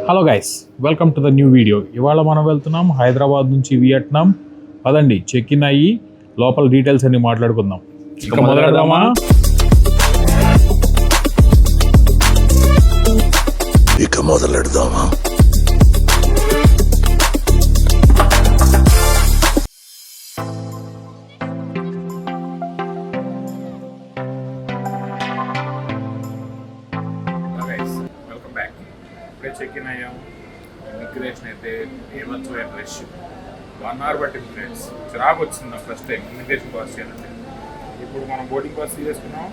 Hello guys, welcome to the new video. ఇవాళ మనం వెళ్తున్నాం హైదరాబాద్ నుంచి వియట్నాం. పదండి, చెక్ ఇన్ అయ్యి లోపల డీటెయిల్స్ అన్ని మాట్లాడుకుందాం. ఇక మొదలెడదామా? Welcome back. ఇప్పుడే చెక్ ఇన్ అయ్యాము. ఇమిగ్రేషన్ అయితే ఏమొచ్చు రష్ 1 hour పట్టింది ఫ్రెండ్స్. చిరాకు వచ్చింది నాకు ఫస్ట్ టైం ఇమిగ్రేషన్ పాస్ చేయాలంటే. ఇప్పుడు మనం బోర్డింగ్ పాస్ తీసుకున్నాం.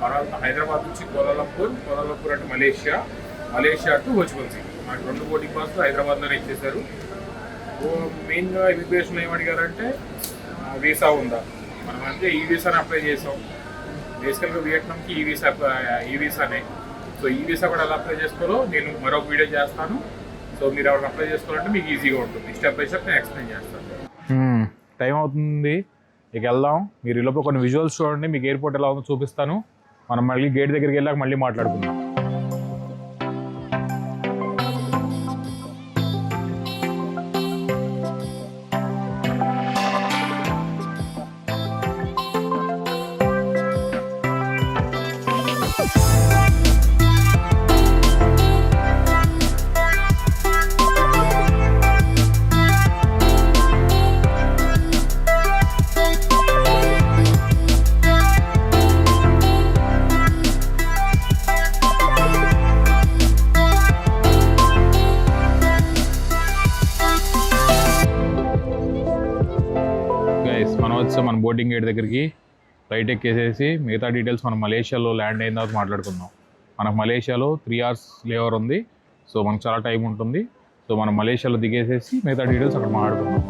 తర్వాత హైదరాబాద్ నుంచి కోలాలంపూర్ అంటే మలేషియా టు హోచిమిన్. నాకు 2 బోర్డింగ్ పాస్ హైదరాబాద్లోనే ఇచ్చేశారు. మెయిన్గా ఇమిగ్రేషన్ ఏం అడిగారంటే వీసా ఉందా. మనం అంటే ఈ వీసాని అప్లై చేసాం. బేసికల్గా వియట్నాంకి ఈ వీసానే. సో ఈ వీసా కూడా ఎలా అప్లై చేసుకోవాలో నేను మరొక వీడియో చేస్తాను. సో మీరు ఎవరికి అప్లై చేసుకోవాలంటే మీకు ఈజీగా ఉంటుంది. స్టెప్ బై స్టెప్ నేను ఎక్స్ప్లెయిన్ చేస్తాను. టైం అవుతుంది, ఇక వెళ్దాం. మీరు ఈ లోపల కొన్ని విజువల్స్ చూడండి. మీకు ఎయిర్పోర్ట్ ఎలా ఉందో చూపిస్తాను. మనం మళ్ళీ గేట్ దగ్గరికి వెళ్ళాక మళ్ళీ మాట్లాడుకుందాం. మన బోర్డింగ్ గేట్ దగ్గరికి ఫ్లైట్ ఎక్కేసేసి మిగతా డీటెయిల్స్ మనం మలేషియాలో ల్యాండ్ అయిన తర్వాత మాట్లాడుకుందాం. మనకు మలేషియాలో 3 hours లేఓవర్ ఉంది. సో మనకు చాలా టైం ఉంటుంది. సో మనం మలేషియాలో దిగేసేసి మిగతా డీటెయిల్స్ అక్కడ మాట్లాడుకుందాం.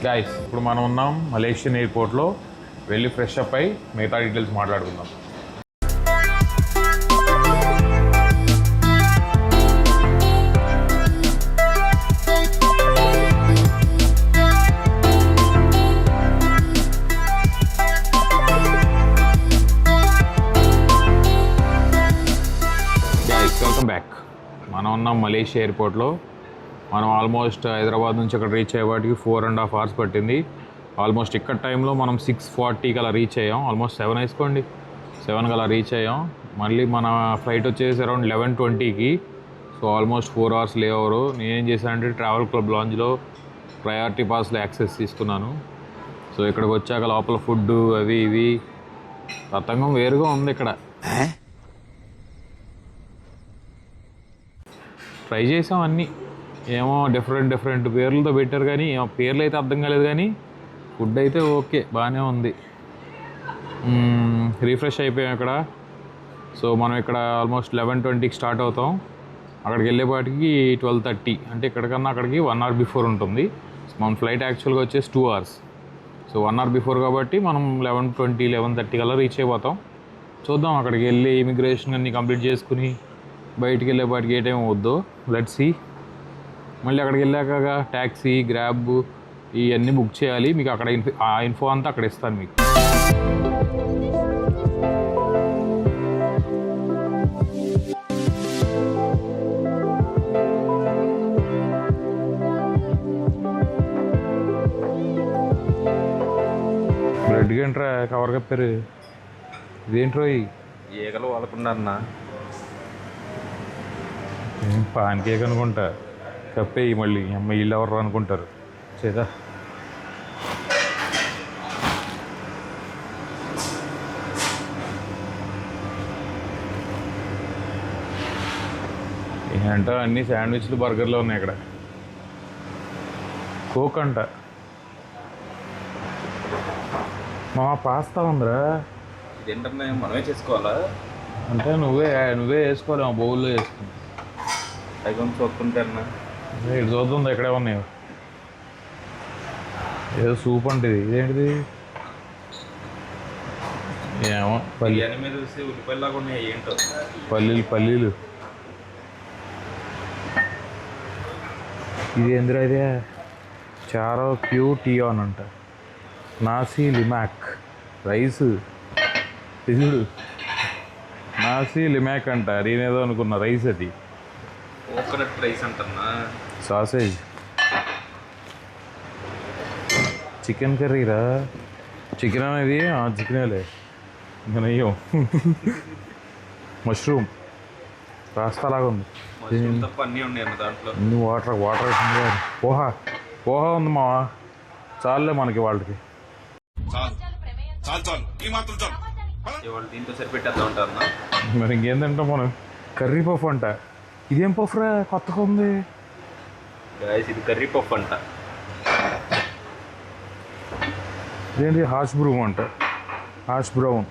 గైస్, ఇప్పుడు మనం ఉన్నాం మలేషియన్ ఎయిర్పోర్ట్లో. వెళ్ళి ఫ్రెష్ అప్ అయి మిగతా డీటెయిల్స్ మాట్లాడుకుందాం. బ్యాక్. మనం ఉన్నాం మలేషియా ఎయిర్పోర్ట్లో. మనం ఆల్మోస్ట్ హైదరాబాద్ నుంచి అక్కడ రీచ్ అయ్యేవాటికి 4.5 hours పట్టింది. ఆల్మోస్ట్ ఇక్కడ టైంలో మనం 6:40 అలా రీచ్ అయ్యాం. ఆల్మోస్ట్ 7 వేసుకోండి, 7 అలా రీచ్ అయ్యాం. మళ్ళీ మన ఫ్లైట్ వచ్చేసి అరౌండ్ 11:20కి. సో ఆల్మోస్ట్ 4 hours లే ఓవరు. నేనేం చేశానంటే ట్రావెల్ క్లబ్ లాంజ్లో ప్రయారిటీ పాస్లో యాక్సెస్ తీసుకున్నాను. సో ఇక్కడికి వచ్చాక లోపల ఫుడ్ అవి ఇవి తతంగం వేరుగా ఉంది. ఇక్కడ ట్రై చేసాం అన్నీ, ఏమో డిఫరెంట్ పేర్లతో పెట్టారు కానీ పేర్లు అయితే అర్థం కాలేదు, కానీ ఫుడ్ అయితే ఓకే బాగానే ఉంది. రీఫ్రెష్ అయిపోయాం ఇక్కడ. సో మనం ఇక్కడ ఆల్మోస్ట్ 11:20కి స్టార్ట్ అవుతాం. అక్కడికి వెళ్ళేపాటికి 12:30, అంటే ఇక్కడికన్నా అక్కడికి 1 hour బిఫోర్ ఉంటుంది. మన ఫ్లైట్ యాక్చువల్గా వచ్చేసి 2 hours. సో 1 hour బిఫోర్ కాబట్టి మనం 11:20, 11:30 కల్లా రీచ్ అయిపోతాం. చూద్దాం, అక్కడికి వెళ్ళి ఇమిగ్రేషన్ అన్నీ కంప్లీట్ చేసుకుని బయటికి వెళ్ళేపాటికి ఏ టైం అవుద్దో లెట్స్ సీ. మళ్ళీ అక్కడికి వెళ్ళాక ట్యాక్సీ, గ్రాబ్ ఇవన్నీ బుక్ చేయాలి. మీకు అక్కడ ఆ ఇన్ఫో అంతా అక్కడ ఇస్తాను మీకు. బ్రెడ్ గంట్రా కవర్ కప్పారు, ఇదేంట్రో ఈగలు వాళ్ళకున్నారన్నా. పాన్ కేక్ అనుకుంటా, కప్పేయి మళ్ళీ అమ్మ ఇల్లు ఎవరు అనుకుంటారు. చేదా ఏంట అన్ని శాండ్విచ్లు, బర్గర్లు ఉన్నాయి ఇక్కడ. కోక్ అంట. మా పాస్తా ఉందిరా. ఇదేంటన్నా మనమే చేసుకోవాలా? అంటే నువ్వే వేసుకోవాలి, మా బౌల్లో వేసుకుని అవి చూస్తుంటారన్నా. ఇటు చూద్దాం ఎక్కడే ఉన్నాయి. ఏదో సూప్ అంటే ఇదేంటిది, ఏమో బిర్యానీ మీద చూసి ఉల్లిపాయలాగా ఉన్నాయి, ఏంటో పల్లీలు. ఇది ఎందురా, ఇదే చారో టీ-ఆన్ అంట. నాసీ లిమాక్ రైస్, ఇది నాసీ లిమాక్ అంట. నేనేదో అనుకున్నా రైస్, అది కోకోనట్ రైస్ అంటన్నా. సాసేజ్, చికెన్ కర్రీరా. చికెన్ అనేది చికెనేలే, ఇంకా నెయ్యం. మష్రూమ్ పాస్తా లాగా ఉంది. తప్ప అన్నీ ఉన్నాయి దాంట్లో. వాటర్ వేసింది. పోహా ఉంది మా, చాలులే మనకి వాళ్ళకి. ఇవాళ దీంతో సరిపెట్టేద్దాం అంటారన్నా. మరి ఇంకేం తింటాం మనం. కర్రీ పఫ్ అంట. ఇదేం పఫ్ రా, కొత్తగా ఉంది. ఇది కర్రీ పఫ్ అంట. ఇదేంటి హాష్ బ్రౌన్ అంట, హాష్ బ్రౌన్.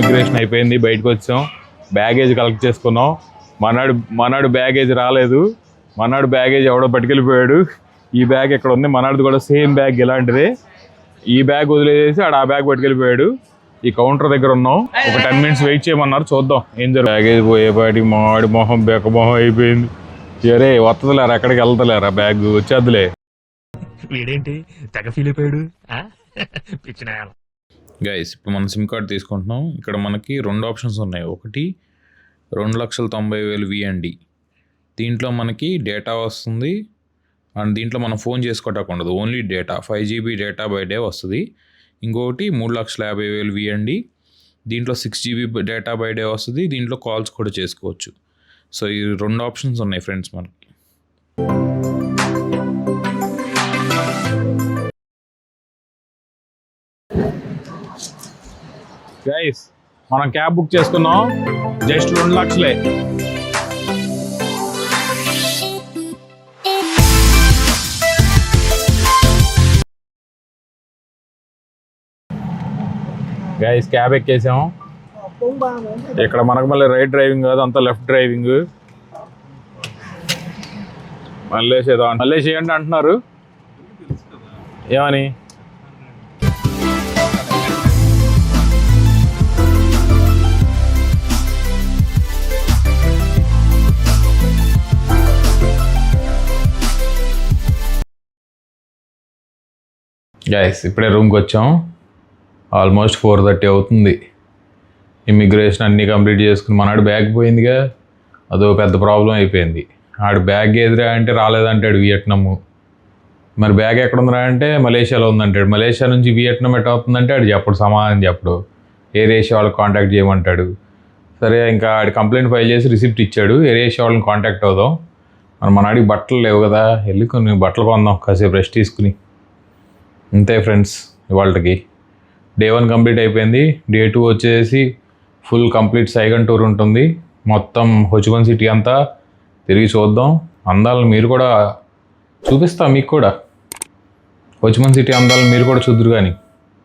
ఇమిగ్రేషన్ అయిపోయింది, బయటకు వచ్చాం, బ్యాగేజ్ కలెక్ట్ చేసుకున్నాం. మనాడు బ్యాగేజ్ రాలేదు, మనాడు బ్యాగేజ్ ఎవడో పట్టుకెళ్ళిపోయాడు. ఈ బ్యాగ్ ఇక్కడ ఉంది, మనాడిది కూడా సేమ్ బ్యాగ్ ఇలాంటిదే. ఈ బ్యాగ్ వదిలేసి ఆడ ఆ బ్యాగ్ పట్టుకెళ్ళిపోయాడు. ఈ కౌంటర్ దగ్గర ఉన్నాం, ఒక 10 minutes వెయిట్ చేయమన్నారు, చూద్దాం ఏం జరుగుతుంది. బ్యాగేజ్ పోయేపాటి మాడి మొహం బెక్క మొహం అయిపోయింది. సరే వత్తలేరా, ఎక్కడికి వెళ్తలేరా, బ్యాగ్ వచ్చేద్దులే. వీడేంటి తెగ ఫీల్ అయిపోయాడు పిచ్చిన. గైస్ ఇప్పుడు మనం సిమ్ కార్డ్ తీసుకుంటున్నాం. ఇక్కడ మనకి 2 ఆప్షన్స్ ఉన్నాయి. ఒకటి 2,90,000 VND, దీంట్లో మనకి డేటా వస్తుంది అండ్ దీంట్లో మనం ఫోన్ చేసుకోవటానికి ఉండదు, only data 5 GB data by day వస్తుంది. ఇంకొకటి 3,50,000 VND, దీంట్లో 6 GB డేటా బై డే వస్తుంది, దీంట్లో కాల్స్ కూడా చేసుకోవచ్చు. సో ఈ 2 ఆప్షన్స్ ఉన్నాయి ఫ్రెండ్స్ మనకి. గైస్ మనం క్యాబ్ బుక్ చేసుకున్నాం, జస్ట్ 2 లక్షలే. గైస్ క్యాబ్ ఎక్కేసాం. ఇక్కడ మనకు మళ్ళీ రైట్ డ్రైవింగ్ కాదు, అంతా లెఫ్ట్ డ్రైవింగ్. మల్లేష్ ఏంటి అంటున్నారు, ఏమని? గైస్ ఇప్పుడే రూమ్కి వచ్చాం, ఆల్మోస్ట్ 4:30 అవుతుంది. ఇమిగ్రేషన్ అన్నీ కంప్లీట్ చేసుకుని మనాడు బ్యాగ్ పోయిందిగా, అదో పెద్ద ప్రాబ్లం అయిపోయింది. ఆడు బ్యాగ్ ఎదురా అంటే రాలేదంటాడు వియట్నాము. మరి బ్యాగ్ ఎక్కడ ఉందిరా అంటే మలేషియాలో ఉందంటాడు. మలేషియా నుంచి వియట్నాం ఎట్ అవుతుందంటే ఆడు చెప్పడు, సమాధానం చెప్పడు. ఎయిర్ ఏషియా వాళ్ళకి కాంటాక్ట్ చేయమంటాడు. సరే ఇంకా ఆడు కంప్లైంట్ ఫైల్ చేసి రిసిప్ట్ ఇచ్చాడు, ఎయిర్ ఏషియా వాళ్ళని కాంటాక్ట్ అవుదాం. మనాడికి బట్టలు లేవు కదా, వెళ్ళి కొన్ని బట్టలు కొందాం, కాసేపు రెస్ట్ తీసుకుని. అంతే ఫ్రెండ్స్, ఇవాళకి Day 1 కంప్లీట్ అయిపోయింది. Day 2 వచ్చేసి ఫుల్ కంప్లీట్ సైగన్ టూర్ ఉంటుంది. మొత్తం హొచిమన్ సిటీ అంతా తిరిగి చూద్దాం. అందాలను మీరు కూడా చూపిస్తా, మీకు కూడా హొచిమన్ సిటీ అందాలను మీరు కూడా చూద్దరు కానీ.